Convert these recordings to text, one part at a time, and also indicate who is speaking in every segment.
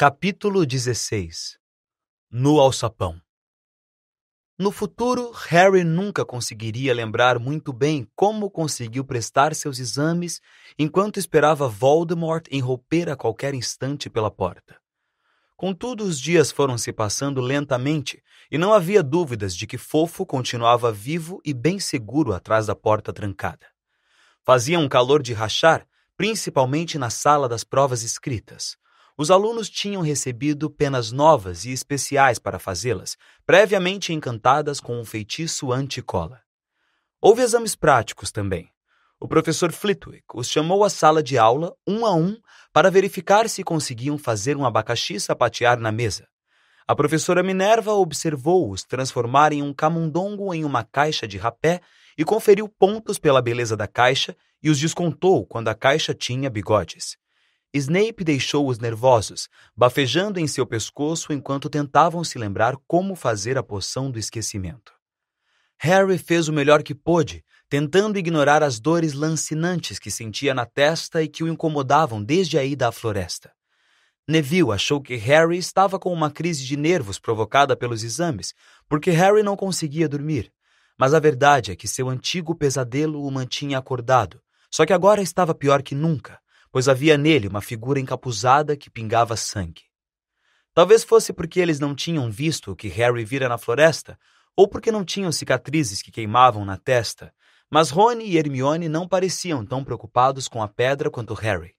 Speaker 1: Capítulo 16. No alçapão. No futuro, Harry nunca conseguiria lembrar muito bem como conseguiu prestar seus exames enquanto esperava Voldemort irromper a qualquer instante pela porta. Contudo, os dias foram se passando lentamente e não havia dúvidas de que Fofo continuava vivo e bem seguro atrás da porta trancada. Fazia um calor de rachar, principalmente na sala das provas escritas. Os alunos tinham recebido penas novas e especiais para fazê-las, previamente encantadas com um feitiço anti-cola. Houve exames práticos também. O professor Flitwick os chamou à sala de aula, um a um, para verificar se conseguiam fazer um abacaxi sapatear na mesa. A professora Minerva observou-os transformarem um camundongo em uma caixa de rapé e conferiu pontos pela beleza da caixa e os descontou quando a caixa tinha bigodes. Snape deixou-os nervosos, bafejando em seu pescoço enquanto tentavam se lembrar como fazer a poção do esquecimento. Harry fez o melhor que pôde, tentando ignorar as dores lancinantes que sentia na testa e que o incomodavam desde a ida à floresta. Neville achou que Harry estava com uma crise de nervos provocada pelos exames, porque Harry não conseguia dormir. Mas a verdade é que seu antigo pesadelo o mantinha acordado, só que agora estava pior que nunca, pois havia nele uma figura encapuzada que pingava sangue. Talvez fosse porque eles não tinham visto o que Harry vira na floresta, ou porque não tinham cicatrizes que queimavam na testa, mas Rony e Hermione não pareciam tão preocupados com a pedra quanto Harry.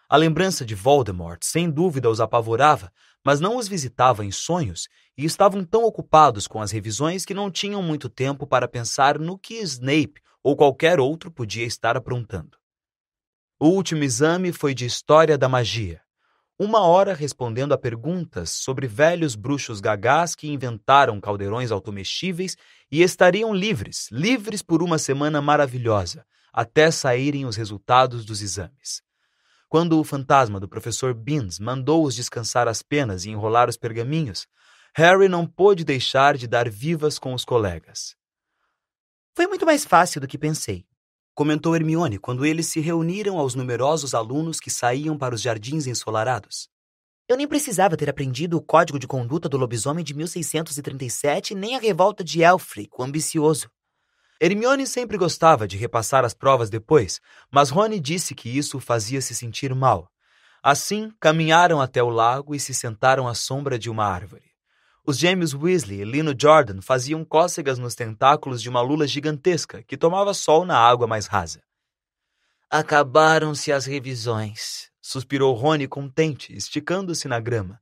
Speaker 1: A lembrança de Voldemort sem dúvida os apavorava, mas não os visitava em sonhos e estavam tão ocupados com as revisões que não tinham muito tempo para pensar no que Snape ou qualquer outro podia estar aprontando. O último exame foi de História da Magia. 1 hora respondendo a perguntas sobre velhos bruxos gagás que inventaram caldeirões automexíveis e estariam livres por uma semana maravilhosa, até saírem os resultados dos exames. Quando o fantasma do professor Binns mandou-os descansar as penas e enrolar os pergaminhos, Harry não pôde deixar de dar vivas com os colegas.
Speaker 2: Foi muito mais fácil do que pensei, comentou Hermione quando eles se reuniram aos numerosos alunos que saíam para os jardins ensolarados. Eu nem precisava ter aprendido o Código de Conduta do Lobisomem de 1637, nem a Revolta de Elfric, o Ambicioso.
Speaker 1: Hermione sempre gostava de repassar as provas depois, mas Rony disse que isso o fazia se sentir mal. Assim, caminharam até o lago e se sentaram à sombra de uma árvore. Os gêmeos Weasley e Lino Jordan faziam cócegas nos tentáculos de uma lula gigantesca que tomava sol na água mais rasa.
Speaker 2: Acabaram-se as revisões,
Speaker 1: suspirou Rony contente, esticando-se na grama.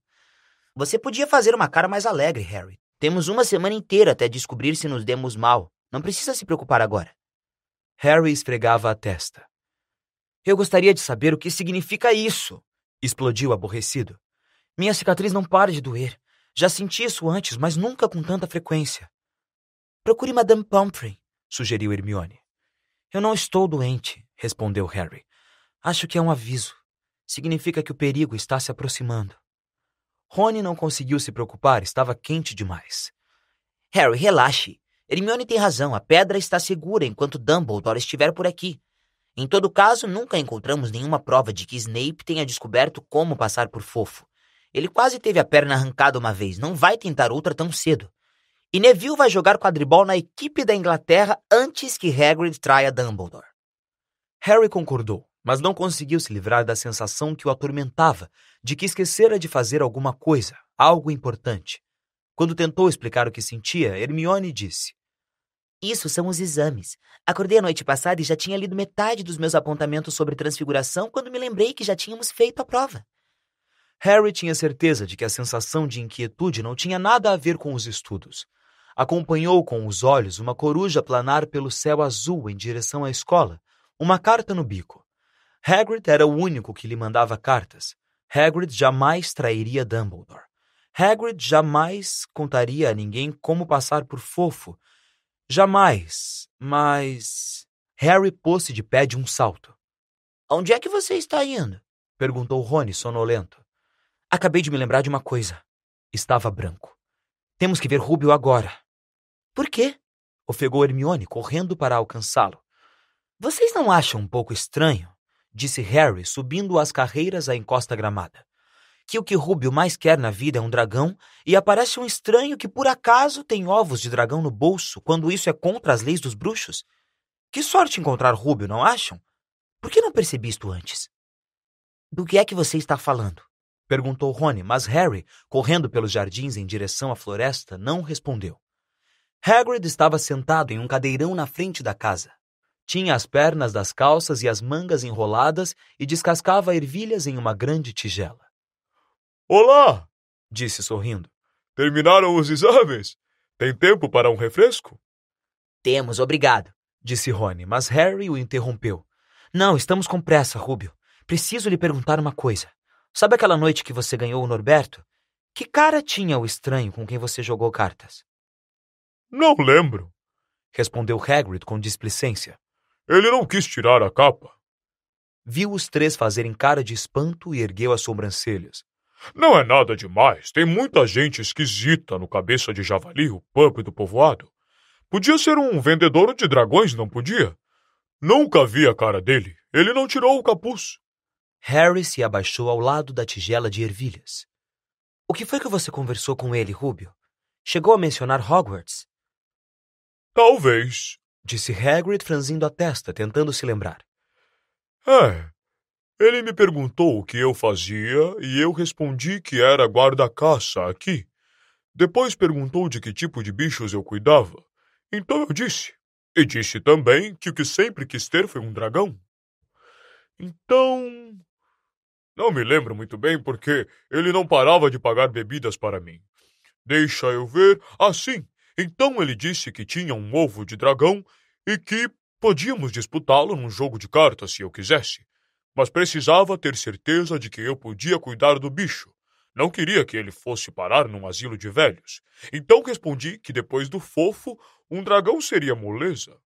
Speaker 2: Você podia fazer uma cara mais alegre, Harry. Temos uma semana inteira até descobrir se nos demos mal. Não precisa se preocupar agora.
Speaker 1: Harry esfregava a testa.
Speaker 2: Eu gostaria de saber o que significa isso,
Speaker 1: explodiu aborrecido.
Speaker 2: Minha cicatriz não para de doer. Já senti isso antes, mas nunca com tanta frequência. Procure Madame Pomfrey, sugeriu Hermione. Eu não estou doente, respondeu Harry. Acho que é um aviso. Significa que o perigo está se aproximando.
Speaker 1: Rony não conseguiu se preocupar, estava quente demais.
Speaker 2: Harry, relaxe. Hermione tem razão, a pedra está segura enquanto Dumbledore estiver por aqui. Em todo caso, nunca encontramos nenhuma prova de que Snape tenha descoberto como passar por Fofo. Ele quase teve a perna arrancada uma vez, não vai tentar outra tão cedo. E Neville vai jogar quadribol na equipe da Inglaterra antes que Hagrid traia Dumbledore.
Speaker 1: Harry concordou, mas não conseguiu se livrar da sensação que o atormentava, de que esquecera de fazer alguma coisa, algo importante. Quando tentou explicar o que sentia, Hermione disse:
Speaker 2: Isso são os exames. Acordei a noite passada e já tinha lido metade dos meus apontamentos sobre transfiguração quando me lembrei que já tínhamos feito a prova.
Speaker 1: Harry tinha certeza de que a sensação de inquietude não tinha nada a ver com os estudos. Acompanhou com os olhos uma coruja planar pelo céu azul em direção à escola, uma carta no bico. Hagrid era o único que lhe mandava cartas. Hagrid jamais trairia Dumbledore. Hagrid jamais contaria a ninguém como passar por Fofo. Jamais, mas... Harry pôs-se de pé de um salto.
Speaker 2: Onde é que você está indo?
Speaker 1: Perguntou Rony, sonolento.
Speaker 2: Acabei de me lembrar de uma coisa.
Speaker 1: Estava branco. Temos que ver Rubio agora.
Speaker 2: Por quê?
Speaker 1: Ofegou Hermione, correndo para alcançá-lo.
Speaker 2: Vocês não acham um pouco estranho? Disse Harry, subindo as carreiras à encosta gramada. que o que Rúbio mais quer na vida é um dragão e aparece um estranho que por acaso tem ovos de dragão no bolso, quando isso é contra as leis dos bruxos? Que sorte encontrar Rúbio, não acham? Por que não percebi isto antes? Do que é que você está falando? Perguntou Rony, mas Harry, correndo pelos jardins em direção à floresta, não respondeu. Hagrid estava sentado em um cadeirão na frente da casa. Tinha as pernas das calças e as mangas enroladas e descascava ervilhas em uma grande tigela.
Speaker 3: Olá!
Speaker 2: Disse sorrindo.
Speaker 3: Terminaram os exames? Tem tempo para um refresco?
Speaker 2: Temos, obrigado, disse Rony, mas Harry o interrompeu. Não, estamos com pressa, Rúbio. Preciso lhe perguntar uma coisa. Sabe aquela noite que você ganhou o Norberto? Que cara tinha o estranho com quem você jogou cartas?
Speaker 3: Não lembro,
Speaker 2: respondeu Hagrid com displicência.
Speaker 3: Ele não quis tirar a capa.
Speaker 2: Viu os três fazerem cara de espanto e ergueu as sobrancelhas.
Speaker 3: Não é nada demais. Tem muita gente esquisita no Cabeça de Javali, o pub do povoado. Podia ser um vendedor de dragões, não podia? Nunca vi a cara dele. Ele não tirou o capuz.
Speaker 2: Harry se abaixou ao lado da tigela de ervilhas. O que foi que você conversou com ele, Rúbio? Chegou a mencionar Hogwarts?
Speaker 3: Talvez,
Speaker 2: disse Hagrid franzindo a testa, tentando se lembrar.
Speaker 3: Ele me perguntou o que eu fazia e eu respondi que era guarda-caça aqui. Depois perguntou de que tipo de bichos eu cuidava. Então eu disse. E disse também que o que sempre quis ter foi um dragão. Então... Não me lembro muito bem porque ele não parava de pagar bebidas para mim. Deixa eu ver. Sim. Então ele disse que tinha um ovo de dragão e que podíamos disputá-lo num jogo de cartas se eu quisesse. Mas precisava ter certeza de que eu podia cuidar do bicho. Não queria que ele fosse parar num asilo de velhos. Então respondi que depois do fofo, um dragão seria moleza.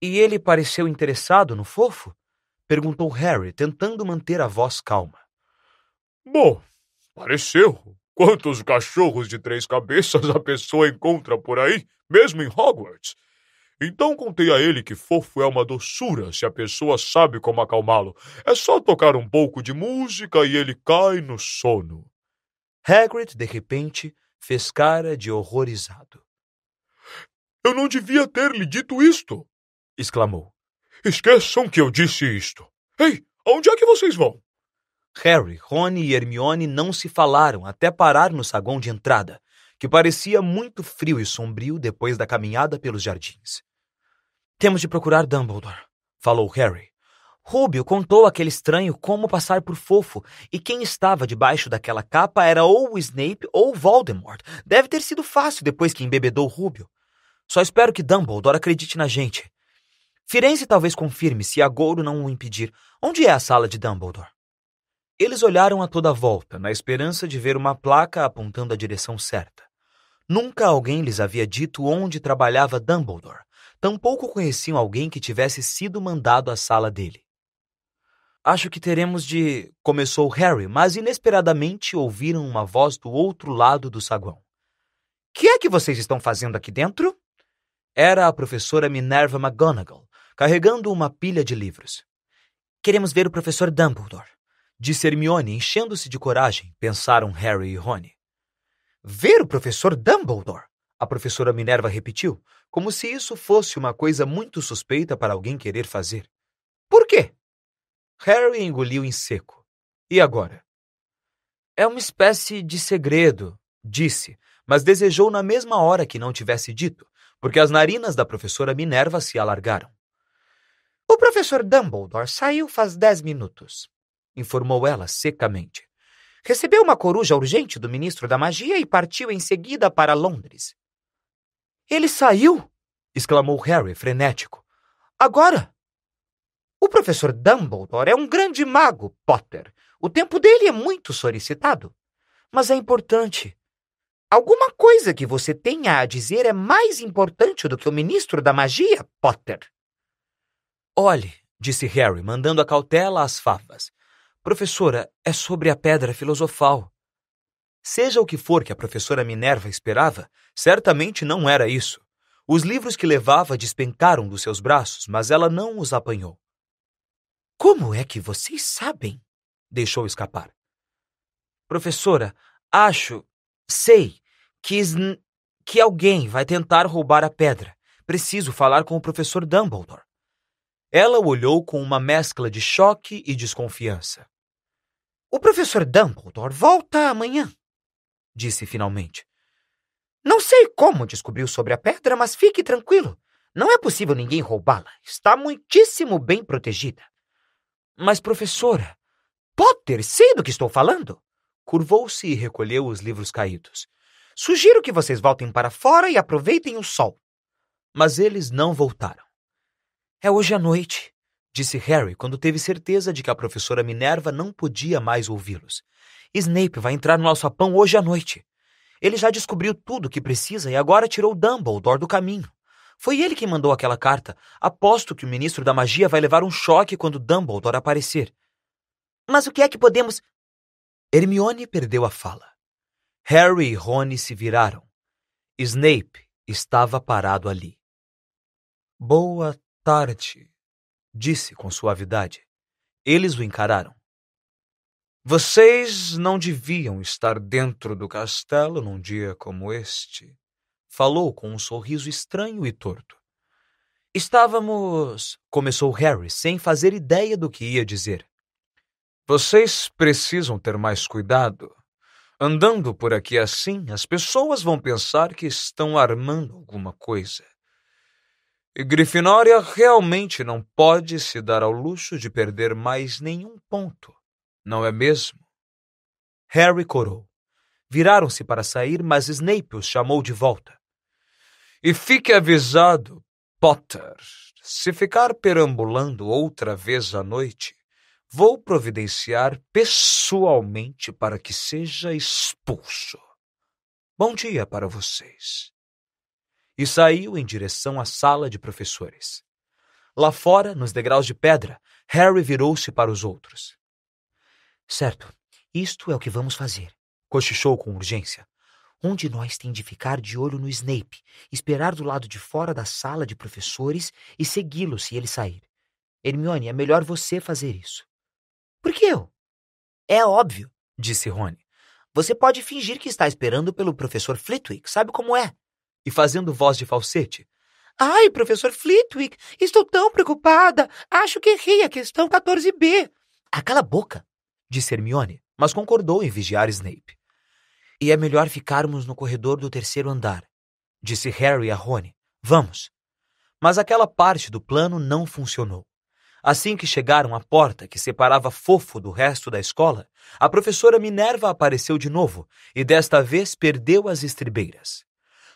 Speaker 2: E ele pareceu interessado no fofo? Perguntou Harry, tentando manter a voz calma.
Speaker 3: Bom, pareceu. Quantos cachorros de 3 cabeças a pessoa encontra por aí, mesmo em Hogwarts? Então contei a ele que fofo é uma doçura se a pessoa sabe como acalmá-lo. É só tocar um pouco de música e ele cai no sono.
Speaker 2: Hagrid, de repente, fez cara de horrorizado.
Speaker 3: Eu não devia ter lhe dito isto,
Speaker 2: exclamou.
Speaker 3: Esqueçam que eu disse isto. Ei, aonde é que vocês vão?
Speaker 2: Harry, Rony e Hermione não se falaram até parar no saguão de entrada, que parecia muito frio e sombrio depois da caminhada pelos jardins. Temos de procurar Dumbledore, falou Harry. Rúbio contou àquele estranho como passar por fofo, e quem estava debaixo daquela capa era ou o Snape ou Voldemort. Deve ter sido fácil depois que embebedou Rúbio. Só espero que Dumbledore acredite na gente. Firenze talvez confirme se Agouro não o impedir. Onde é a sala de Dumbledore? Eles olharam a toda volta, na esperança de ver uma placa apontando a direção certa. Nunca alguém lhes havia dito onde trabalhava Dumbledore. Tampouco conheciam alguém que tivesse sido mandado à sala dele. Acho que teremos de... Começou Harry, mas inesperadamente ouviram uma voz do outro lado do saguão. Que é que vocês estão fazendo aqui dentro? Era a professora Minerva McGonagall, carregando uma pilha de livros. Queremos ver o professor Dumbledore, disse Hermione, enchendo-se de coragem, pensaram Harry e Rony. Ver o professor Dumbledore? A professora Minerva repetiu, como se isso fosse uma coisa muito suspeita para alguém querer fazer. Por quê? Harry engoliu em seco. E agora? É uma espécie de segredo, disse, mas desejou na mesma hora que não tivesse dito, porque as narinas da professora Minerva se alargaram. O professor Dumbledore saiu faz 10 minutos, informou ela secamente. Recebeu uma coruja urgente do ministro da magia e partiu em seguida para Londres. Ele saiu? Exclamou Harry, frenético. Agora? O professor Dumbledore é um grande mago, Potter. O tempo dele é muito solicitado. Mas é importante. Alguma coisa que você tenha a dizer é mais importante do que o ministro da magia, Potter. Olhe, disse Harry, mandando a cautela às favas. Professora, é sobre a pedra filosofal. Seja o que for que a professora Minerva esperava, certamente não era isso. Os livros que levava despencaram dos seus braços, mas ela não os apanhou. Como é que vocês sabem? Deixou escapar.
Speaker 1: Professora, sei que alguém vai tentar roubar a pedra. Preciso falar com o professor Dumbledore. Ela o olhou com uma mescla de choque e desconfiança.
Speaker 2: O professor Dumbledore volta amanhã, disse finalmente. Não sei como descobriu sobre a pedra, mas fique tranquilo. Não é possível ninguém roubá-la. Está muitíssimo bem protegida.
Speaker 1: Mas, professora...
Speaker 2: Potter, sei do que estou falando.
Speaker 1: Curvou-se e recolheu os livros caídos.
Speaker 2: Sugiro que vocês voltem para fora e aproveitem o sol.
Speaker 1: Mas eles não voltaram. É hoje à noite, disse Harry quando teve certeza de que a professora Minerva não podia mais ouvi-los. Snape vai entrar no alçapão hoje à noite. Ele já descobriu tudo o que precisa e agora tirou Dumbledore do caminho. Foi ele quem mandou aquela carta. Aposto que o ministro da magia vai levar um choque quando Dumbledore aparecer.
Speaker 2: Mas o que é que podemos...
Speaker 1: Hermione perdeu a fala. Harry e Rony se viraram. Snape estava parado ali. Boa tarde, disse com suavidade. Eles o encararam. Vocês não deviam estar dentro do castelo num dia como este, falou com um sorriso estranho e torto. Estávamos... começou Harry, sem fazer ideia do que ia dizer. Vocês precisam ter mais cuidado. Andando por aqui assim, as pessoas vão pensar que estão armando alguma coisa. E Grifinória realmente não pode se dar ao luxo de perder mais nenhum ponto, não é mesmo? Harry corou. Viraram-se para sair, mas Snape os chamou de volta. E fique avisado, Potter, se ficar perambulando outra vez à noite, vou providenciar pessoalmente para que seja expulso. Bom dia para vocês. E saiu em direção à sala de professores. Lá fora, nos degraus de pedra, Harry virou-se para os outros.
Speaker 2: Certo, isto é o que vamos fazer,
Speaker 1: cochichou com urgência.
Speaker 2: Um de nós tem de ficar de olho no Snape, esperar do lado de fora da sala de professores e segui-lo se ele sair. Hermione, é melhor você fazer isso. Por que eu? É óbvio, disse Rony. Você pode fingir que está esperando pelo professor Flitwick, sabe como é?
Speaker 1: E fazendo voz de falsete.
Speaker 2: Ai, professor Flitwick, estou tão preocupada. Acho que errei a questão 14b. Cala a boca, disse Hermione, mas concordou em vigiar Snape. E é melhor ficarmos no corredor do terceiro andar, disse Harry a Rony. Vamos.
Speaker 1: Mas aquela parte do plano não funcionou. Assim que chegaram à porta que separava Fofo do resto da escola, a professora Minerva apareceu de novo e desta vez perdeu as estribeiras.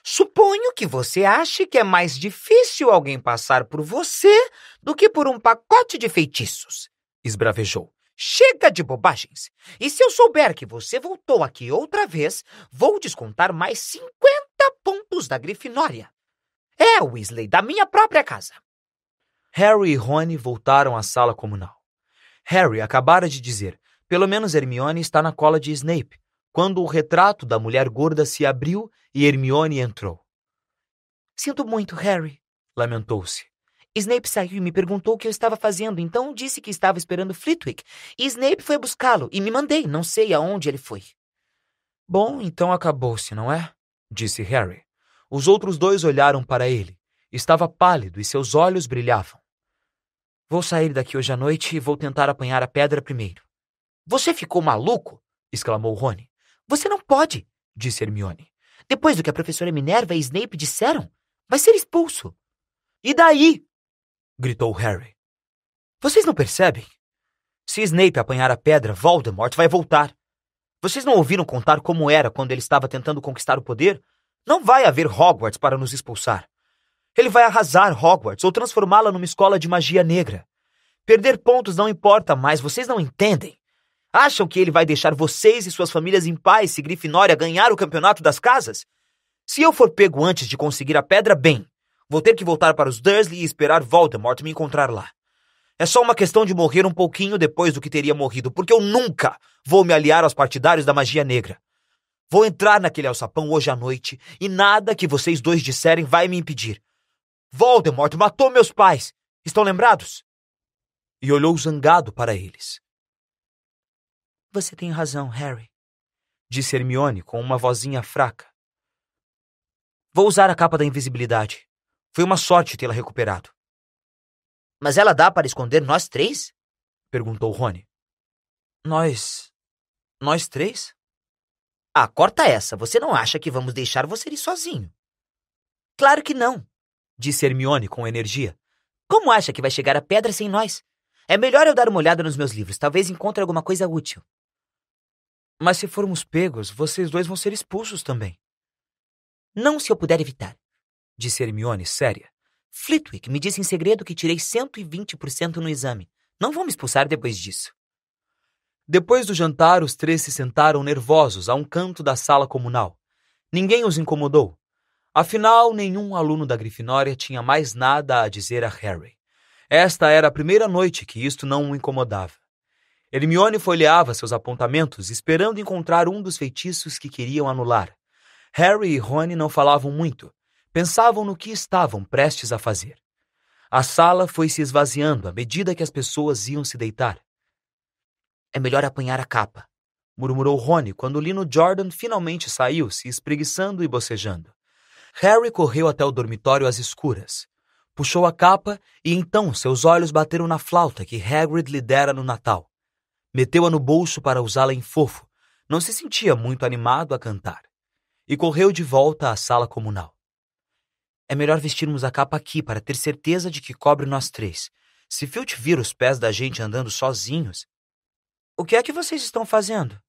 Speaker 1: Suponho que você ache que é mais difícil alguém passar por você do que por um pacote de feitiços, esbravejou. Chega de bobagens. E se eu souber que você voltou aqui outra vez, vou descontar mais 50 pontos da Grifinória. É, Weasley, da minha própria casa. Harry e Rony voltaram à sala comunal. Harry acabara de dizer, pelo menos Hermione está na cola de Snape, quando o retrato da mulher gorda se abriu e Hermione entrou. Sinto muito, Harry, lamentou-se. Snape saiu e me perguntou o que eu estava fazendo, então disse que estava esperando Flitwick, e Snape foi buscá-lo e me mandei, não sei aonde ele foi. Bom, então acabou-se, não é? Disse Harry. Os outros dois olharam para ele. Estava pálido e seus olhos brilhavam. Vou sair daqui hoje à noite e vou tentar apanhar a pedra primeiro. Você ficou maluco? Exclamou Rony. Você não pode, disse Hermione. Depois do que a professora Minerva e Snape disseram, vai ser expulso. E daí? Gritou Harry. Vocês não percebem? Se Snape apanhar a pedra, Voldemort vai voltar. Vocês não ouviram contar como era quando ele estava tentando conquistar o poder? Não vai haver Hogwarts para nos expulsar. Ele vai arrasar Hogwarts ou transformá-la numa escola de magia negra. Perder pontos não importa mais, vocês não entendem. Acham que ele vai deixar vocês e suas famílias em paz se Grifinória ganhar o campeonato das casas? Se eu for pego antes de conseguir a pedra, bem, vou ter que voltar para os Dursley e esperar Voldemort me encontrar lá. É só uma questão de morrer um pouquinho depois do que teria morrido, porque eu nunca vou me aliar aos partidários da magia negra. Vou entrar naquele alçapão hoje à noite e nada que vocês dois disserem vai me impedir. Voldemort matou meus pais. Estão lembrados? E olhou zangado para eles. Você tem razão, Harry, disse Hermione com uma vozinha fraca.
Speaker 2: Vou usar a capa da invisibilidade. Foi uma sorte tê-la recuperado. Mas ela dá para esconder nós três?
Speaker 1: Perguntou Rony. Nós três?
Speaker 2: Ah, corta essa. Você não acha que vamos deixar você ir sozinho? Claro que não,
Speaker 1: disse Hermione com energia.
Speaker 2: Como acha que vai chegar a pedra sem nós? É melhor eu dar uma olhada nos meus livros. Talvez encontre alguma coisa útil.
Speaker 1: Mas se formos pegos, vocês dois vão ser expulsos também.
Speaker 2: Não se eu puder evitar,
Speaker 1: disse Hermione séria.
Speaker 2: Flitwick me disse em segredo que tirei 120% no exame. Não vão me expulsar depois disso.
Speaker 1: Depois do jantar, os três se sentaram nervosos a um canto da sala comunal. Ninguém os incomodou. Afinal, nenhum aluno da Grifinória tinha mais nada a dizer a Harry. Esta era a primeira noite que isto não o incomodava. Hermione folheava seus apontamentos, esperando encontrar um dos feitiços que queriam anular. Harry e Rony não falavam muito. Pensavam no que estavam prestes a fazer. A sala foi se esvaziando à medida que as pessoas iam se deitar.
Speaker 2: É melhor apanhar a capa,
Speaker 1: murmurou Rony quando Lino Jordan finalmente saiu, se espreguiçando e bocejando. Harry correu até o dormitório às escuras. Puxou a capa e então seus olhos bateram na flauta que Hagrid lhe dera no Natal. Meteu-a no bolso para usá-la em fofo. Não se sentia muito animado a cantar. E correu de volta à sala comunal. É melhor vestirmos a capa aqui para ter certeza de que cobre nós três. Se Filch vir os pés da gente andando sozinhos... O que é que vocês estão fazendo?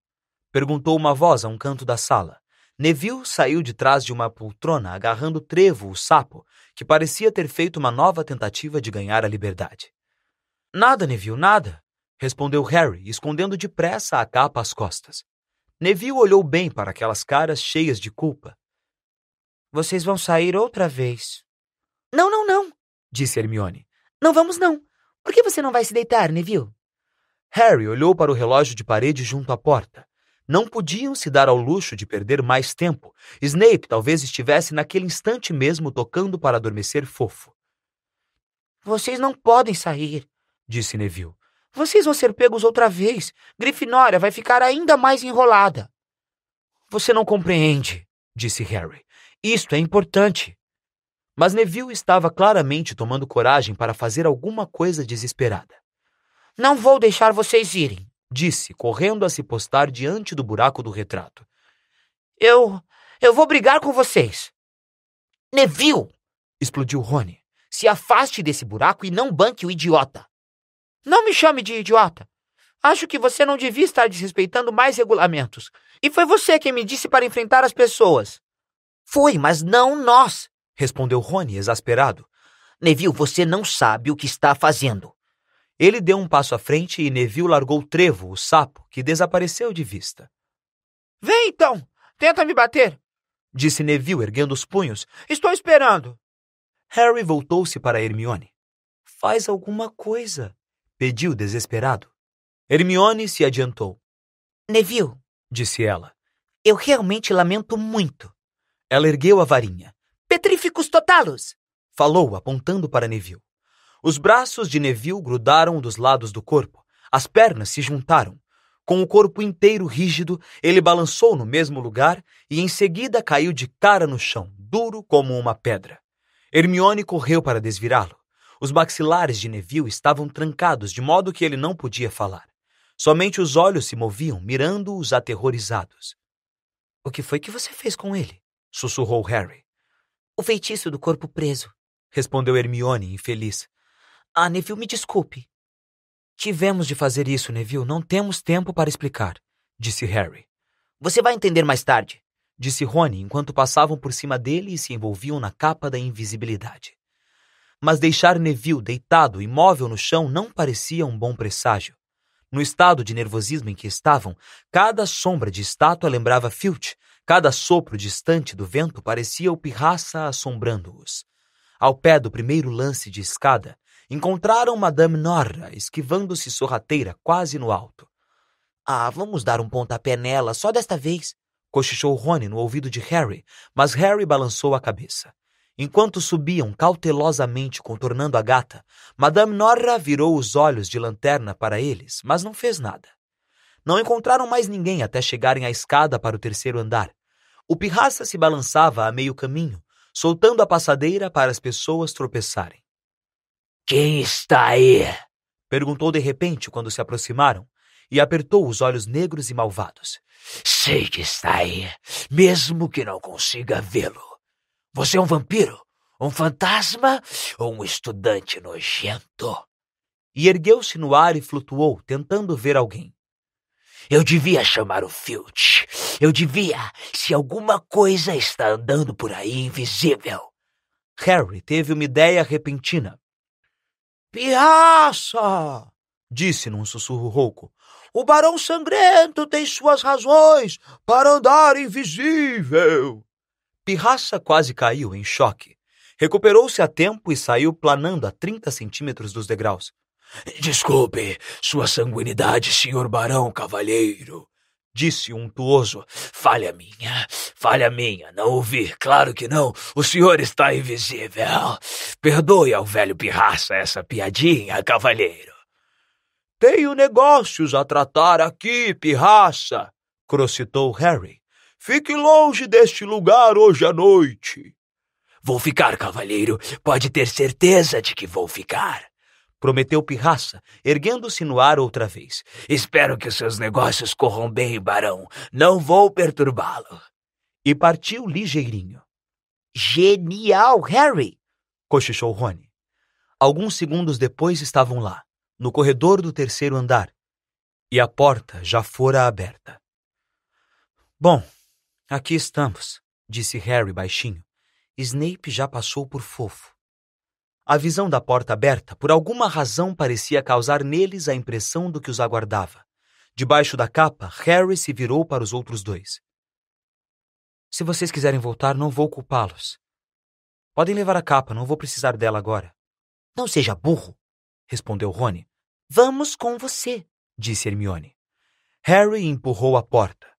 Speaker 1: Perguntou uma voz a um canto da sala. Neville saiu de trás de uma poltrona agarrando Trevo, o sapo, que parecia ter feito uma nova tentativa de ganhar a liberdade. Nada, Neville, nada, respondeu Harry, escondendo depressa a capa às costas. Neville olhou bem para aquelas caras cheias de culpa. Vocês vão sair outra vez.
Speaker 2: Não,
Speaker 1: disse Hermione.
Speaker 2: Não vamos não. Por que você não vai se deitar, Neville?
Speaker 1: Harry olhou para o relógio de parede junto à porta. Não podiam se dar ao luxo de perder mais tempo. Snape talvez estivesse naquele instante mesmo tocando para adormecer fofo.
Speaker 2: Vocês não podem sair,
Speaker 1: disse Neville.
Speaker 2: Vocês vão ser pegos outra vez. Grifinória vai ficar ainda mais enrolada.
Speaker 1: Você não compreende, disse Harry. Isto é importante. Mas Neville estava claramente tomando coragem para fazer alguma coisa desesperada.
Speaker 2: Não vou deixar vocês irem,
Speaker 1: disse, correndo a se postar diante do buraco do retrato.
Speaker 2: Eu vou brigar com vocês. Neville!
Speaker 1: Explodiu Rony.
Speaker 2: Se afaste desse buraco e não banque o idiota. Não me chame de idiota. Acho que você não devia estar desrespeitando mais regulamentos. E foi você quem me disse para enfrentar as pessoas. Foi, mas não nós,
Speaker 1: respondeu Rony exasperado.
Speaker 2: Neville, você não sabe o que está fazendo.
Speaker 1: Ele deu um passo à frente e Neville largou Trevo, o sapo, que desapareceu de vista.
Speaker 2: Vem então, tenta me bater,
Speaker 1: disse Neville erguendo os punhos.
Speaker 2: Estou esperando.
Speaker 1: Harry voltou-se para Hermione. Faz alguma coisa, pediu desesperado. Hermione se adiantou.
Speaker 2: Neville,
Speaker 1: disse ela.
Speaker 2: Eu realmente lamento muito.
Speaker 1: Ela ergueu a varinha.
Speaker 2: Petríficos totalos,
Speaker 1: falou, apontando para Neville. Os braços de Neville grudaram dos lados do corpo. As pernas se juntaram. Com o corpo inteiro rígido, ele balançou no mesmo lugar e em seguida caiu de cara no chão, duro como uma pedra. Hermione correu para desvirá-lo. Os maxilares de Neville estavam trancados, de modo que ele não podia falar. Somente os olhos se moviam, mirando-os aterrorizados. — O que foi que você fez com ele? — sussurrou Harry.
Speaker 2: — O feitiço do corpo preso —
Speaker 1: respondeu Hermione, infeliz. —
Speaker 2: Ah, Neville, me desculpe.
Speaker 1: — Tivemos de fazer isso, Neville. Não temos tempo para explicar — disse Harry.
Speaker 2: — Você vai entender mais tarde
Speaker 1: — disse Rony, enquanto passavam por cima dele e se envolviam na capa da invisibilidade. Mas deixar Neville deitado, imóvel no chão, não parecia um bom presságio. No estado de nervosismo em que estavam, cada sombra de estátua lembrava Filch, cada sopro distante do vento parecia o Pirraça assombrando-os. Ao pé do primeiro lance de escada, encontraram Madame Norra esquivando-se sorrateira quase no alto.
Speaker 2: — Ah, vamos dar um pontapé nela, só desta vez —
Speaker 1: cochichou Rony no ouvido de Harry, mas Harry balançou a cabeça. Enquanto subiam cautelosamente contornando a gata, Madame Norra virou os olhos de lanterna para eles, mas não fez nada. Não encontraram mais ninguém até chegarem à escada para o terceiro andar. O pirraça se balançava a meio caminho, soltando a passadeira para as pessoas tropeçarem.
Speaker 4: Quem está aí?
Speaker 1: Perguntou de repente quando se aproximaram, e apertou os olhos negros e malvados.
Speaker 4: Sei que está aí, mesmo que não consiga vê-lo. Você é um vampiro? Um fantasma ou um estudante nojento?
Speaker 1: E ergueu-se no ar e flutuou, tentando ver alguém.
Speaker 4: Eu devia chamar o Filch. Eu devia, se alguma coisa está andando por aí invisível.
Speaker 1: Harry teve uma ideia repentina.
Speaker 4: Pirraça!
Speaker 1: Disse num sussurro rouco.
Speaker 4: O Barão Sangrento tem suas razões para andar invisível.
Speaker 1: Pirraça quase caiu em choque. Recuperou-se a tempo e saiu planando a 30 centímetros dos degraus.
Speaker 4: Desculpe, sua sanguinidade, senhor Barão Cavalheiro, disse untuoso. Falha minha, não ouvi, claro que não, o senhor está invisível. Perdoe ao velho Pirraça essa piadinha, cavalheiro.
Speaker 1: Tenho negócios a tratar aqui, Pirraça, crocitou Harry. Fique longe deste lugar hoje à noite.
Speaker 4: Vou ficar, cavalheiro, pode ter certeza de que vou ficar.
Speaker 1: Prometeu Pirraça, erguendo-se no ar outra vez.
Speaker 4: Espero que os seus negócios corram bem, barão. Não vou perturbá-lo.
Speaker 1: E partiu ligeirinho.
Speaker 2: Genial, Harry!
Speaker 1: Cochichou Rony. Alguns segundos depois estavam lá, no corredor do terceiro andar, e a porta já fora aberta. Bom, aqui estamos, disse Harry baixinho. Snape já passou por fofo. A visão da porta aberta, por alguma razão, parecia causar neles a impressão do que os aguardava. Debaixo da capa, Harry se virou para os outros dois. Se vocês quiserem voltar, não vou culpá-los. Podem levar a capa, não vou precisar dela agora.
Speaker 2: Não seja burro,
Speaker 1: respondeu Rony.
Speaker 2: Vamos com você,
Speaker 1: disse Hermione. Harry empurrou a porta.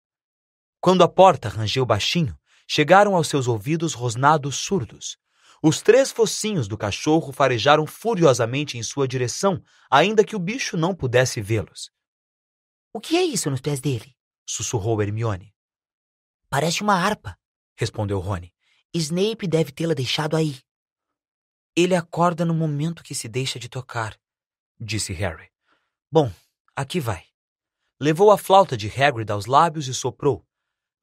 Speaker 1: Quando a porta rangeu baixinho, chegaram aos seus ouvidos rosnados surdos. Os 3 focinhos do cachorro farejaram furiosamente em sua direção, ainda que o bicho não pudesse vê-los.
Speaker 2: O que é isso nos pés dele?
Speaker 1: Sussurrou Hermione.
Speaker 2: Parece uma harpa,
Speaker 1: respondeu Rony.
Speaker 2: Snape deve tê-la deixado aí.
Speaker 1: Ele acorda no momento que se deixa de tocar, disse Harry. Bom, aqui vai. Levou a flauta de Hagrid aos lábios e soprou.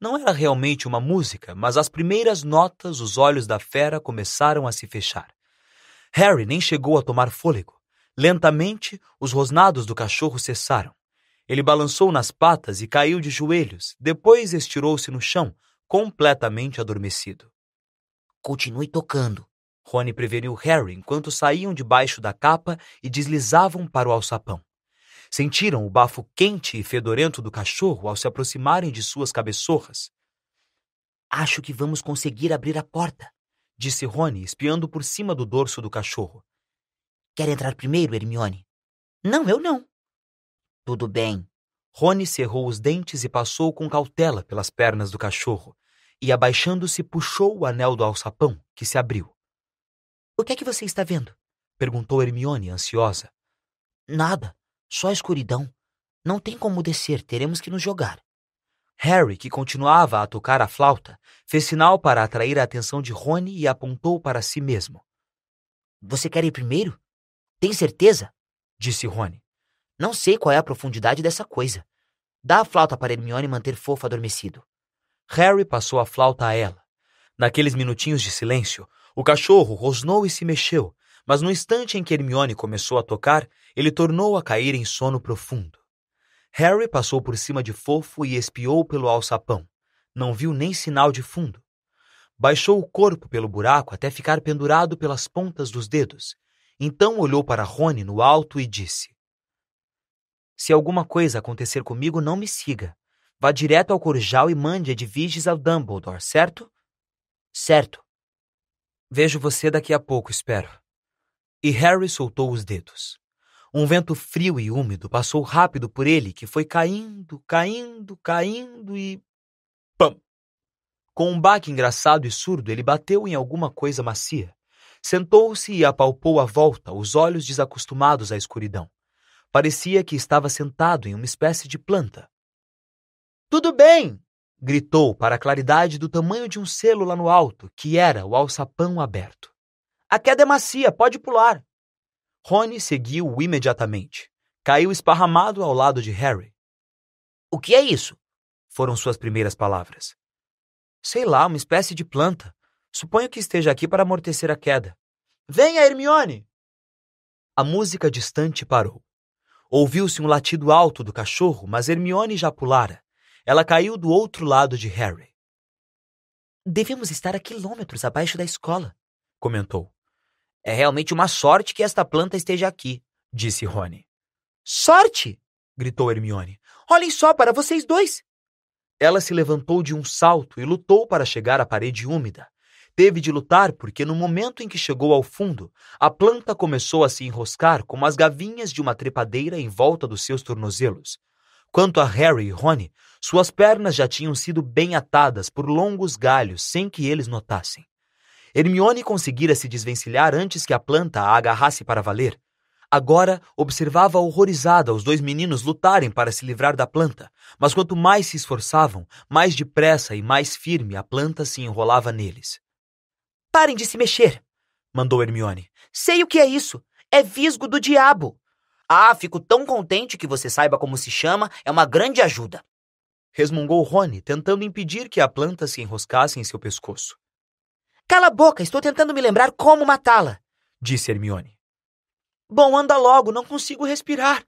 Speaker 1: Não era realmente uma música, mas às primeiras notas os olhos da fera começaram a se fechar. Harry nem chegou a tomar fôlego. Lentamente, os rosnados do cachorro cessaram. Ele balançou nas patas e caiu de joelhos, depois estirou-se no chão, completamente adormecido.
Speaker 2: Continue tocando,
Speaker 1: Rony preveniu Harry enquanto saíam debaixo da capa e deslizavam para o alçapão. Sentiram o bafo quente e fedorento do cachorro ao se aproximarem de suas cabeçorras.
Speaker 2: Acho que vamos conseguir abrir a porta,
Speaker 1: disse Rony, espiando por cima do dorso do cachorro.
Speaker 2: Quer entrar primeiro, Hermione? Não, eu não. Tudo bem.
Speaker 1: Rony cerrou os dentes e passou com cautela pelas pernas do cachorro, e abaixando-se puxou o anel do alçapão, que se abriu.
Speaker 2: O que é que você está vendo?
Speaker 1: Perguntou Hermione, ansiosa.
Speaker 2: Nada. Só escuridão. Não tem como descer, teremos que nos jogar.
Speaker 1: Harry, que continuava a tocar a flauta, fez sinal para atrair a atenção de Rony e apontou para si mesmo.
Speaker 2: Você quer ir primeiro? Tem certeza?
Speaker 1: Disse Rony.
Speaker 2: Não sei qual é a profundidade dessa coisa. Dá a flauta para Hermione manter Fofo adormecido.
Speaker 1: Harry passou a flauta a ela. Naqueles minutinhos de silêncio, o cachorro rosnou e se mexeu, mas no instante em que Hermione começou a tocar, ele tornou a cair em sono profundo. Harry passou por cima de Fofo e espiou pelo alçapão. Não viu nem sinal de fundo. Baixou o corpo pelo buraco até ficar pendurado pelas pontas dos dedos. Então olhou para Rony no alto e disse: Se alguma coisa acontecer comigo, não me siga. Vá direto ao Corujal e mande Edviges ao Dumbledore, certo?
Speaker 2: Certo.
Speaker 1: Vejo você daqui a pouco, espero. E Harry soltou os dedos. Um vento frio e úmido passou rápido por ele, que foi caindo e... Pam! Com um baque engraçado e surdo, ele bateu em alguma coisa macia. Sentou-se e apalpou à volta, os olhos desacostumados à escuridão. Parecia que estava sentado em uma espécie de planta, Tudo bem! Gritou para a claridade do tamanho de um selo lá no alto, que era o alçapão aberto. A queda é macia, pode pular. Rony seguiu-o imediatamente. Caiu esparramado ao lado de Harry.
Speaker 2: O que é isso?
Speaker 1: Foram suas primeiras palavras. Sei lá, uma espécie de planta. Suponho que esteja aqui para amortecer a queda. Venha, Hermione! A música distante parou. Ouviu-se um latido alto do cachorro, mas Hermione já pulara. Ela caiu do outro lado de Harry.
Speaker 2: Devemos estar a quilômetros abaixo da escola,
Speaker 1: comentou.
Speaker 2: É realmente uma sorte que esta planta esteja aqui,
Speaker 1: disse Rony.
Speaker 2: Sorte!
Speaker 1: Gritou Hermione.
Speaker 2: Olhem só para vocês dois!
Speaker 1: Ela se levantou de um salto e lutou para chegar à parede úmida. Teve de lutar porque no momento em que chegou ao fundo, a planta começou a se enroscar como as gavinhas de uma trepadeira em volta dos seus tornozelos. Quanto a Harry e Rony, suas pernas já tinham sido bem atadas por longos galhos sem que eles notassem. Hermione conseguira se desvencilhar antes que a planta a agarrasse para valer. Agora observava horrorizada os dois meninos lutarem para se livrar da planta, mas quanto mais se esforçavam, mais depressa e mais firme a planta se enrolava neles.
Speaker 2: Parem de se mexer,
Speaker 1: mandou Hermione.
Speaker 2: Sei o que é isso. É visgo do diabo. Ah, fico tão contente que você saiba como se chama, é uma grande ajuda.
Speaker 1: Resmungou Rony, tentando impedir que a planta se enroscasse em seu pescoço.
Speaker 2: Cala a boca, estou tentando me lembrar como matá-la,
Speaker 1: disse Hermione.
Speaker 2: Bom, anda logo, não consigo respirar,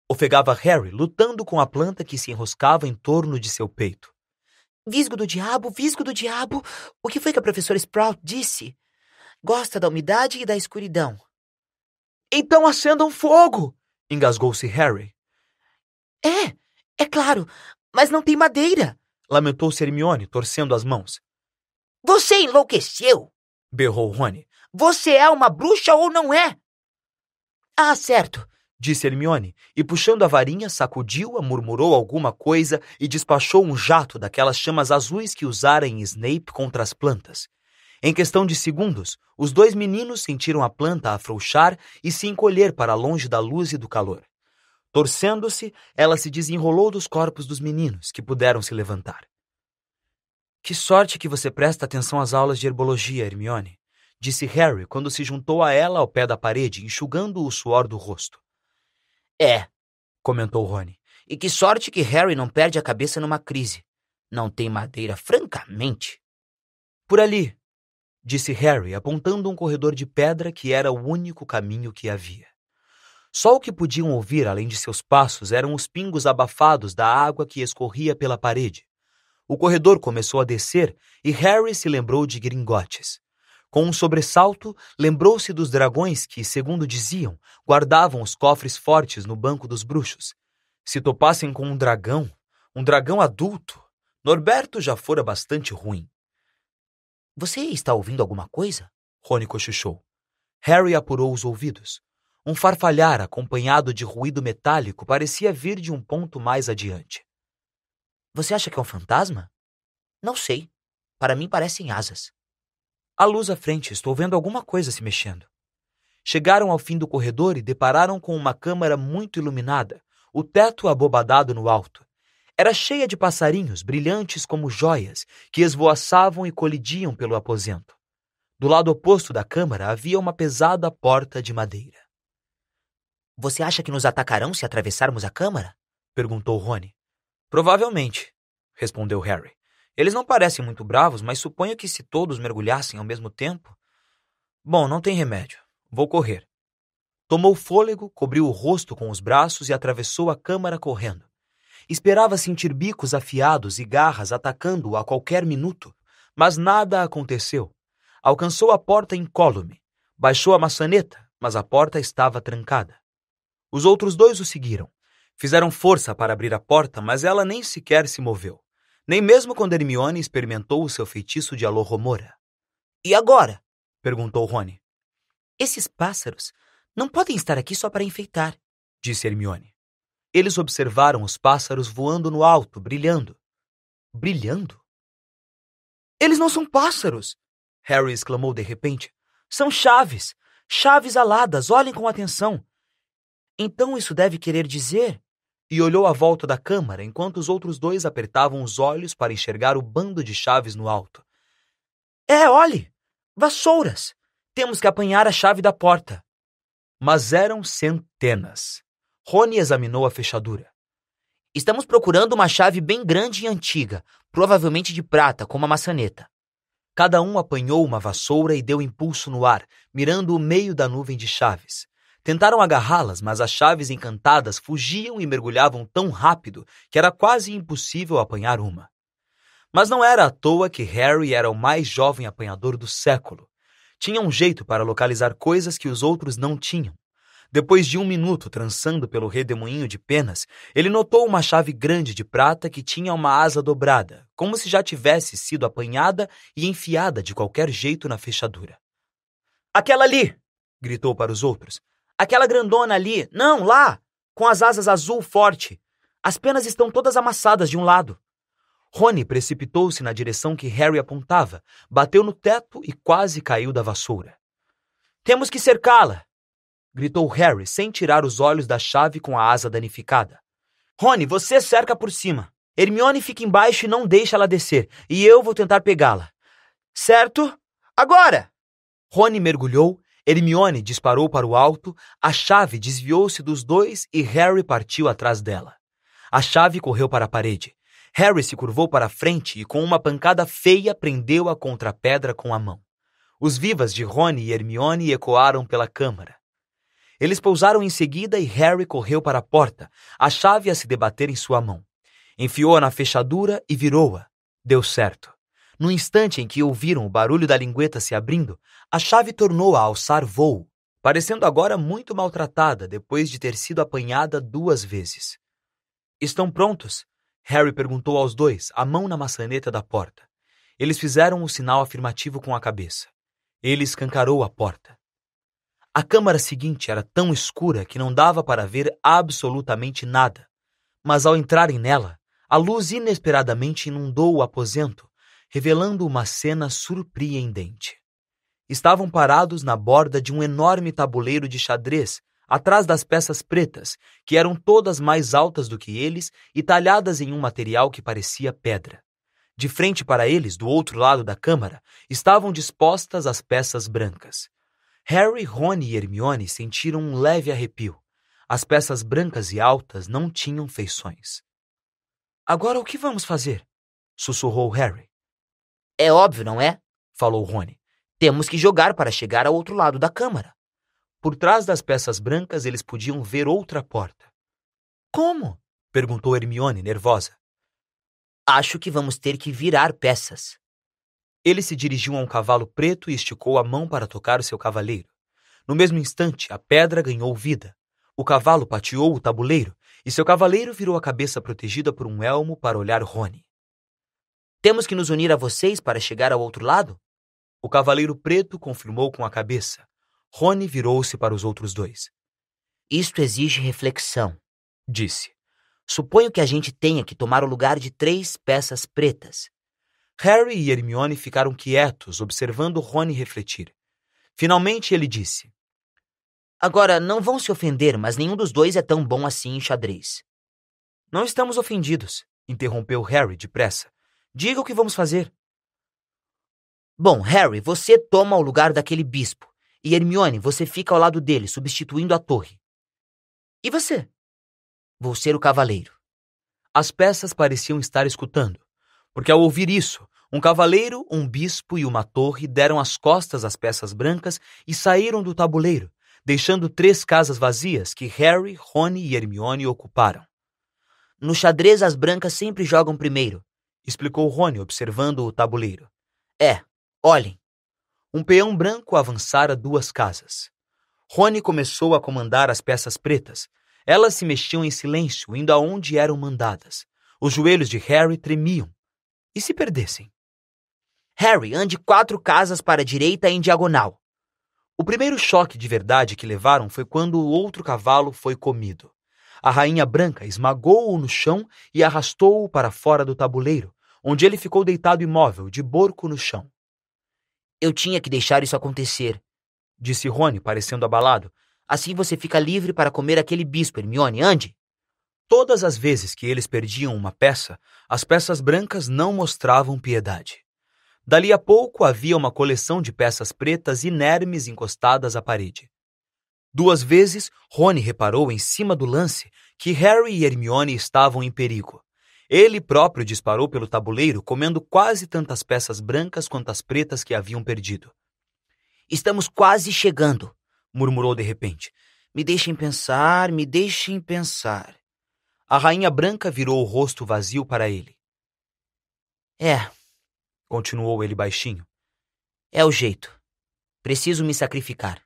Speaker 1: ofegava Harry, lutando com a planta que se enroscava em torno de seu peito.
Speaker 2: Visgo do diabo, o que foi que a professora Sprout disse? Gosta da umidade e da escuridão.
Speaker 1: Então acendam fogo, engasgou-se Harry.
Speaker 2: É claro, mas não tem madeira,
Speaker 1: lamentou-se Hermione, torcendo as mãos.
Speaker 2: Você enlouqueceu,
Speaker 1: berrou Rony.
Speaker 2: Você é uma bruxa ou não é? Ah, certo,
Speaker 1: disse Hermione, e puxando a varinha, sacudiu-a, murmurou alguma coisa e despachou um jato daquelas chamas azuis que usara em Snape contra as plantas. Em questão de segundos, os dois meninos sentiram a planta afrouxar e se encolher para longe da luz e do calor. Torcendo-se, ela se desenrolou dos corpos dos meninos, que puderam se levantar. Que sorte que você presta atenção às aulas de herbologia, Hermione, disse Harry quando se juntou a ela ao pé da parede, enxugando o suor do rosto. Comentou Rony.
Speaker 2: E que sorte que Harry não perde a cabeça numa crise. Não tem madeira, francamente.
Speaker 1: Por ali, disse Harry, apontando um corredor de pedra que era o único caminho que havia. Só o que podiam ouvir, além de seus passos, eram os pingos abafados da água que escorria pela parede. O corredor começou a descer e Harry se lembrou de Gringotes. Com um sobressalto, lembrou-se dos dragões que, segundo diziam, guardavam os cofres fortes no banco dos bruxos. Se topassem com um dragão adulto, Norberto já fora bastante ruim.
Speaker 2: Você está ouvindo alguma coisa?
Speaker 1: Rony cochichou. Harry apurou os ouvidos. Um farfalhar acompanhado de ruído metálico parecia vir de um ponto mais adiante.
Speaker 2: Você acha que é um fantasma? Não sei. Para mim parecem asas.
Speaker 1: À luz à frente, estou vendo alguma coisa se mexendo. Chegaram ao fim do corredor e depararam com uma câmara muito iluminada, o teto abobadado no alto. Era cheia de passarinhos brilhantes como joias que esvoaçavam e colidiam pelo aposento. Do lado oposto da câmara havia uma pesada porta de madeira.
Speaker 2: Você acha que nos atacarão se atravessarmos a câmara?
Speaker 1: Perguntou Rony. Provavelmente, respondeu Harry. Eles não parecem muito bravos, mas suponho que se todos mergulhassem ao mesmo tempo... Bom, não tem remédio. Vou correr. Tomou fôlego, cobriu o rosto com os braços e atravessou a câmara correndo. Esperava sentir bicos afiados e garras atacando-o a qualquer minuto, mas nada aconteceu. Alcançou a porta incólume. Baixou a maçaneta, mas a porta estava trancada. Os outros dois o seguiram. Fizeram força para abrir a porta, mas ela nem sequer se moveu. Nem mesmo quando Hermione experimentou o seu feitiço de Alohomora.
Speaker 2: E agora?
Speaker 1: Perguntou Rony.
Speaker 2: Esses pássaros não podem estar aqui só para enfeitar,
Speaker 1: disse Hermione. Eles observaram os pássaros voando no alto, brilhando. Brilhando? Eles não são pássaros! Harry exclamou de repente. São chaves! Chaves aladas, olhem com atenção! Então isso deve querer dizer... e olhou à volta da câmara enquanto os outros dois apertavam os olhos para enxergar o bando de chaves no alto.
Speaker 2: Olhe! Vassouras! Temos que apanhar a chave da porta.
Speaker 1: Mas eram centenas. Rony examinou a fechadura.
Speaker 2: Estamos procurando uma chave bem grande e antiga, provavelmente de prata, como a maçaneta.
Speaker 1: Cada um apanhou uma vassoura e deu impulso no ar, mirando o meio da nuvem de chaves. Tentaram agarrá-las, mas as chaves encantadas fugiam e mergulhavam tão rápido que era quase impossível apanhar uma. Mas não era à toa que Harry era o mais jovem apanhador do século. Tinha um jeito para localizar coisas que os outros não tinham. Depois de 1 minuto trançando pelo redemoinho de penas, ele notou uma chave grande de prata que tinha uma asa dobrada, como se já tivesse sido apanhada e enfiada de qualquer jeito na fechadura.
Speaker 2: Aquela ali!
Speaker 1: Gritou para os outros.
Speaker 2: Aquela grandona ali! Não, lá! Com as asas azul forte. As penas estão todas amassadas de um lado.
Speaker 1: Rony precipitou-se na direção que Harry apontava, bateu no teto e quase caiu da vassoura.
Speaker 2: Temos que cercá-la!
Speaker 1: Gritou Harry, sem tirar os olhos da chave com a asa danificada.
Speaker 2: Rony, você cerca por cima. Hermione fica embaixo e não deixa ela descer, e eu vou tentar pegá-la. Certo? Agora!
Speaker 1: Rony mergulhou, Hermione disparou para o alto, a chave desviou-se dos dois e Harry partiu atrás dela. A chave correu para a parede. Harry se curvou para a frente e com uma pancada feia prendeu-a contra a pedra com a mão. Os vivas de Rony e Hermione ecoaram pela câmara. Eles pousaram em seguida e Harry correu para a porta, a chave a se debater em sua mão. Enfiou-a na fechadura e virou-a. Deu certo. No instante em que ouviram o barulho da lingueta se abrindo, a chave tornou a alçar voo, parecendo agora muito maltratada depois de ter sido apanhada 2 vezes. Estão prontos? Harry perguntou aos dois, a mão na maçaneta da porta. Eles fizeram o sinal afirmativo com a cabeça. Ele escancarou a porta. A câmara seguinte era tão escura que não dava para ver absolutamente nada, mas ao entrarem nela, a luz inesperadamente inundou o aposento, revelando uma cena surpreendente. Estavam parados na borda de um enorme tabuleiro de xadrez, atrás das peças pretas, que eram todas mais altas do que eles e talhadas em um material que parecia pedra. De frente para eles, do outro lado da câmara, estavam dispostas as peças brancas. Harry, Rony e Hermione sentiram um leve arrepio. As peças brancas e altas não tinham feições. Agora o que vamos fazer? Sussurrou Harry.
Speaker 2: É óbvio, não é?
Speaker 1: Falou Rony.
Speaker 2: Temos que jogar para chegar ao outro lado da câmara.
Speaker 1: Por trás das peças brancas eles podiam ver outra porta.
Speaker 2: Como?
Speaker 1: Perguntou Hermione, nervosa.
Speaker 2: Acho que vamos ter que virar peças.
Speaker 1: Ele se dirigiu a um cavalo preto e esticou a mão para tocar o seu cavaleiro. No mesmo instante, a pedra ganhou vida. O cavalo pateou o tabuleiro e seu cavaleiro virou a cabeça protegida por um elmo para olhar Rony.
Speaker 2: Temos que nos unir a vocês para chegar ao outro lado?
Speaker 1: O cavaleiro preto confirmou com a cabeça. Rony virou-se para os outros dois.
Speaker 2: Isto exige reflexão,
Speaker 1: disse.
Speaker 2: Suponho que a gente tenha que tomar o lugar de 3 peças pretas.
Speaker 1: Harry e Hermione ficaram quietos, observando Rony refletir. Finalmente ele disse.
Speaker 2: Agora, não vão se ofender, mas nenhum dos dois é tão bom assim em xadrez.
Speaker 1: Não estamos ofendidos, interrompeu Harry depressa. Diga o que vamos fazer.
Speaker 2: Bom, Harry, você toma o lugar daquele bispo. E Hermione, você fica ao lado dele, substituindo a torre. E você? Vou ser o cavaleiro.
Speaker 1: As peças pareciam estar escutando, porque ao ouvir isso, um cavaleiro, um bispo e uma torre deram as costas às peças brancas e saíram do tabuleiro, deixando 3 casas vazias que Harry, Rony e Hermione ocuparam.
Speaker 2: No xadrez, as brancas sempre jogam primeiro,
Speaker 1: explicou Rony, observando o tabuleiro.
Speaker 2: Olhem.
Speaker 1: Um peão branco avançara 2 casas. Rony começou a comandar as peças pretas. Elas se mexiam em silêncio, indo aonde eram mandadas. Os joelhos de Harry tremiam. E se perdessem?
Speaker 2: Harry, ande 4 casas para a direita em diagonal.
Speaker 1: O primeiro choque de verdade que levaram foi quando o outro cavalo foi comido. A rainha branca esmagou-o no chão e arrastou-o para fora do tabuleiro, onde ele ficou deitado imóvel, de borco no chão.
Speaker 2: Eu tinha que deixar isso acontecer,
Speaker 1: disse Rony, parecendo abalado.
Speaker 2: Assim você fica livre para comer aquele bispo, Hermione, ande.
Speaker 1: todas as vezes que eles perdiam uma peça, as peças brancas não mostravam piedade. Dali a pouco havia uma coleção de peças pretas inermes encostadas à parede. 2 vezes, Rony reparou em cima do lance que Harry e Hermione estavam em perigo. Ele próprio disparou pelo tabuleiro, comendo quase tantas peças brancas quanto as pretas que haviam perdido.
Speaker 2: Estamos quase chegando,
Speaker 1: murmurou de repente.
Speaker 2: Me deixem pensar, me deixem pensar.
Speaker 1: A rainha branca virou o rosto vazio para ele.
Speaker 2: Continuou ele baixinho.
Speaker 1: É o jeito. Preciso me sacrificar.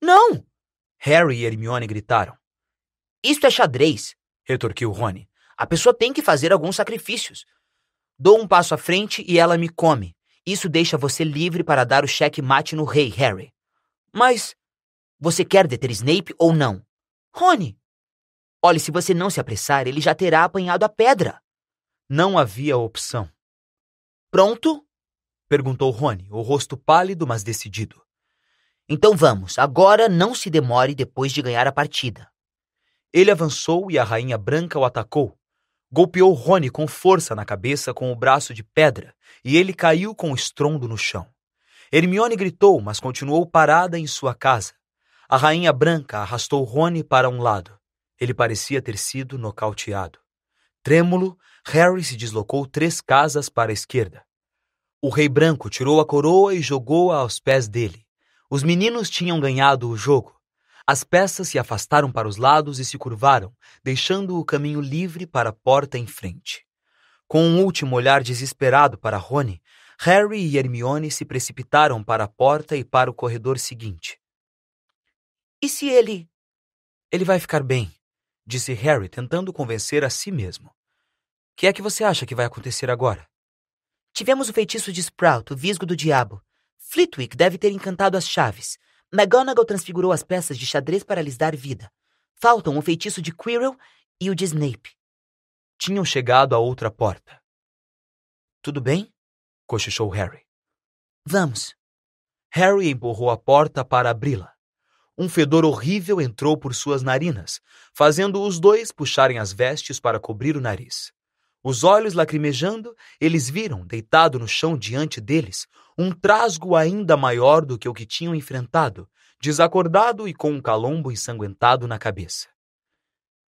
Speaker 2: Não!
Speaker 1: Harry e Hermione gritaram.
Speaker 2: Isto é xadrez,
Speaker 1: retorquiu Rony.
Speaker 2: A pessoa tem que fazer alguns sacrifícios. Dou um passo à frente e ela me come. Isso deixa você livre para dar o cheque-mate no rei, Harry. Mas você quer deter Snape ou não? Rony! Olhe, se você não se apressar, ele já terá apanhado a pedra.
Speaker 1: Não havia opção.
Speaker 2: Pronto?
Speaker 1: Perguntou Rony, o rosto pálido, mas decidido.
Speaker 2: Então vamos, agora não se demore depois de ganhar a partida.
Speaker 1: Ele avançou e a rainha branca o atacou. Golpeou Rony com força na cabeça com o braço de pedra e ele caiu com estrondo no chão. Hermione gritou, mas continuou parada em sua casa. A rainha branca arrastou Rony para um lado. Ele parecia ter sido nocauteado. Trêmulo, Harry se deslocou 3 casas para a esquerda. O rei branco tirou a coroa e jogou-a aos pés dele. Os meninos tinham ganhado o jogo. As peças se afastaram para os lados e se curvaram, deixando o caminho livre para a porta em frente. Com um último olhar desesperado para Rony, Harry e Hermione se precipitaram para a porta e para o corredor seguinte.
Speaker 2: E se ele...
Speaker 1: Ele vai ficar bem, disse Harry, tentando convencer a si mesmo. O que é que você acha que vai acontecer agora?
Speaker 2: Tivemos o feitiço de Sprout, o visgo do diabo. Flitwick deve ter encantado as chaves. McGonagall transfigurou as peças de xadrez para lhes dar vida. Faltam o feitiço de Quirrell e o de Snape.
Speaker 1: Tinham chegado à outra porta.
Speaker 2: Tudo bem?
Speaker 1: Cochichou Harry.
Speaker 2: Vamos.
Speaker 1: Harry empurrou a porta para abri-la. Um fedor horrível entrou por suas narinas, fazendo os dois puxarem as vestes para cobrir o nariz. Os olhos lacrimejando, eles viram, deitado no chão diante deles, um trasgo ainda maior do que o que tinham enfrentado, desacordado e com um calombo ensanguentado na cabeça.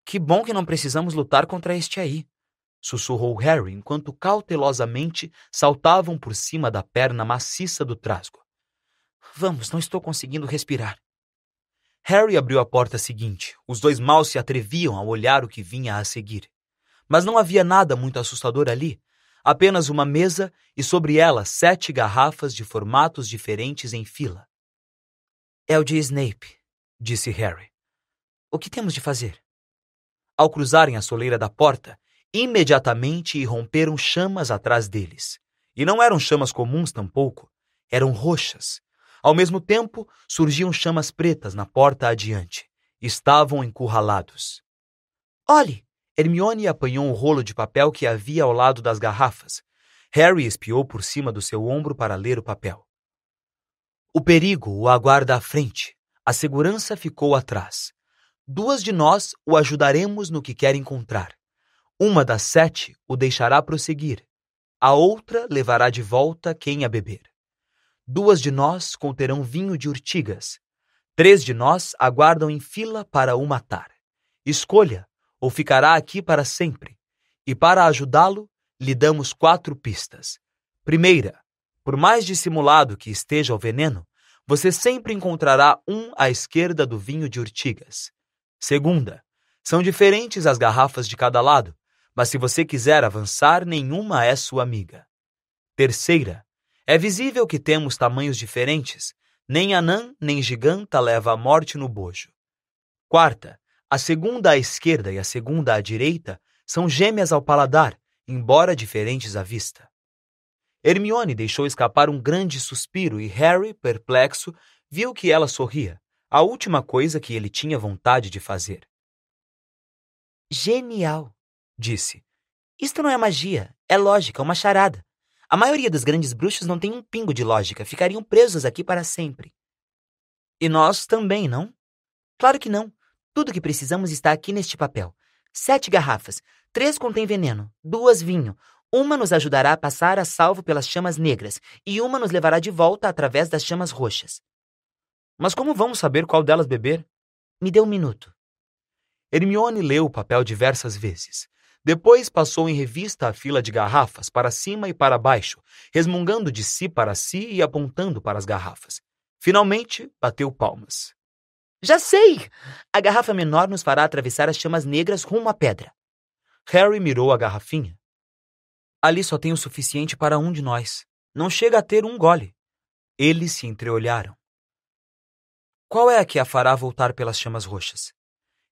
Speaker 2: Que bom que não precisamos lutar contra este aí,
Speaker 1: sussurrou Harry enquanto cautelosamente saltavam por cima da perna maciça do trasgo.
Speaker 2: Vamos, não estou conseguindo respirar.
Speaker 1: Harry abriu a porta seguinte. Os dois mal se atreviam a olhar o que vinha a seguir. Mas não havia nada muito assustador ali, apenas uma mesa e sobre ela 7 garrafas de formatos diferentes em fila.
Speaker 2: É o de Snape,
Speaker 1: disse Harry.
Speaker 2: O que temos de fazer?
Speaker 1: Ao cruzarem a soleira da porta, imediatamente irromperam chamas atrás deles. E não eram chamas comuns tampouco, eram roxas. Ao mesmo tempo, surgiam chamas pretas na porta adiante. Estavam encurralados.
Speaker 2: Olhe!
Speaker 1: Hermione apanhou um rolo de papel que havia ao lado das garrafas. Harry espiou por cima do seu ombro para ler o papel. O perigo o aguarda à frente. A segurança ficou atrás. 2 de nós o ajudaremos no que quer encontrar. Uma das 7 o deixará prosseguir. A outra levará de volta quem a beber. 2 de nós conterão vinho de urtigas. 3 de nós aguardam em fila para o matar. Escolha, ou ficará aqui para sempre. E para ajudá-lo, lhe damos 4 pistas. Primeira, por mais dissimulado que esteja o veneno, você sempre encontrará um à esquerda do vinho de urtigas. Segunda, são diferentes as garrafas de cada lado, mas se você quiser avançar, nenhuma é sua amiga. Terceira, é visível que temos tamanhos diferentes. Nem anã, nem giganta leva a morte no bojo. Quarta, a segunda à esquerda e a segunda à direita são gêmeas ao paladar, embora diferentes à vista. Hermione deixou escapar um grande suspiro e Harry, perplexo, viu que ela sorria, a última coisa que ele tinha vontade de fazer.
Speaker 2: Genial,
Speaker 1: disse.
Speaker 2: Isto não é magia, é lógica, uma charada. A maioria dos grandes bruxos não tem um pingo de lógica, ficariam presos aqui para sempre.
Speaker 1: E nós também, não?
Speaker 2: Claro que não. Tudo o que precisamos está aqui neste papel. 7 garrafas. 3 contêm veneno, 2 vinho. Uma nos ajudará a passar a salvo pelas chamas negras e uma nos levará de volta através das chamas roxas.
Speaker 1: Mas como vamos saber qual delas beber?
Speaker 2: Me dê um minuto.
Speaker 1: Hermione leu o papel diversas vezes. Depois passou em revista a fila de garrafas para cima e para baixo, resmungando de si para si e apontando para as garrafas. Finalmente, bateu palmas.
Speaker 2: Já sei! A garrafa menor nos fará atravessar as chamas negras rumo à pedra.
Speaker 1: Harry mirou a garrafinha. Ali só tem o suficiente para um de nós. Não chega a ter um gole. Eles se entreolharam. Qual é a que a fará voltar pelas chamas roxas?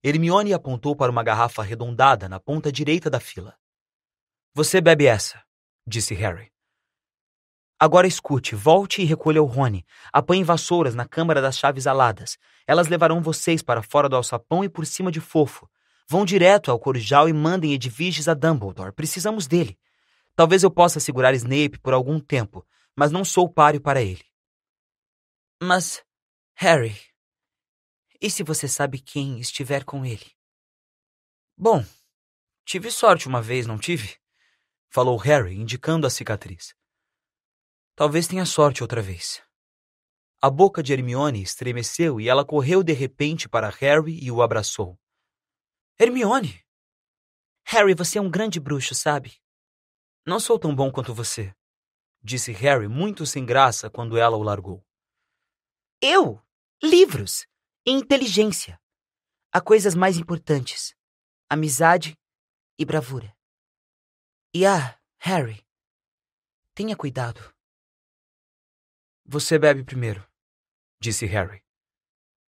Speaker 1: Hermione apontou para uma garrafa arredondada na ponta direita da fila. Você bebe essa, disse Harry. Agora escute, volte e recolha o Rony. Apanhe vassouras na câmara das chaves aladas. Elas levarão vocês para fora do alçapão e por cima de Fofo. Vão direto ao Corujal e mandem Edviges a Dumbledore. Precisamos dele. Talvez eu possa segurar Snape por algum tempo, mas não sou páreo para ele.
Speaker 2: Mas, Harry, e se você sabe quem estiver com ele?
Speaker 1: Bom, tive sorte uma vez, não tive? Falou Harry, indicando a cicatriz. Talvez tenha sorte outra vez. A boca de Hermione estremeceu e ela correu de repente para Harry e o abraçou. Hermione!
Speaker 2: Harry, você é um grande bruxo, sabe?
Speaker 1: Não sou tão bom quanto você, disse Harry, muito sem graça quando ela o largou.
Speaker 2: Eu? Livros e inteligência. Há coisas mais importantes. Amizade e bravura. E Harry, tenha cuidado.
Speaker 1: Você bebe primeiro, disse Harry.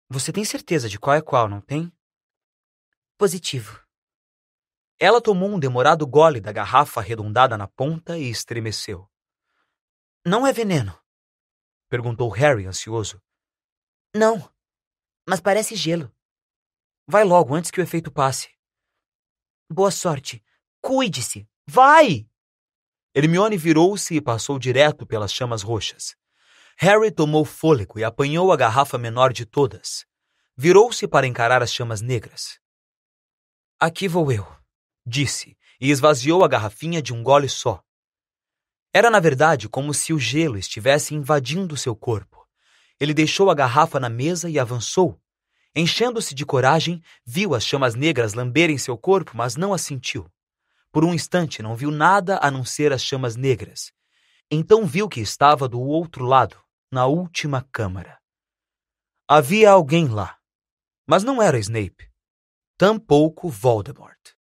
Speaker 1: Você tem certeza de qual é qual, não tem?
Speaker 2: Positivo.
Speaker 1: Ela tomou um demorado gole da garrafa arredondada na ponta e estremeceu. Não é veneno? Perguntou Harry, ansioso.
Speaker 2: Não, mas parece gelo.
Speaker 1: Vai logo, antes que o efeito passe.
Speaker 2: Boa sorte. Cuide-se.
Speaker 1: Vai! Hermione virou-se e passou direto pelas chamas roxas. Harry tomou fôlego e apanhou a garrafa menor de todas. Virou-se para encarar as chamas negras. Aqui vou eu, disse, e esvaziou a garrafinha de um gole só. Era, na verdade, como se o gelo estivesse invadindo seu corpo. Ele deixou a garrafa na mesa e avançou. Enchendo-se de coragem, viu as chamas negras lamberem seu corpo, mas não as sentiu. Por um instante não viu nada a não ser as chamas negras. Então viu que estava do outro lado, na última câmara. Havia alguém lá, mas não era Snape. Tampouco Voldemort.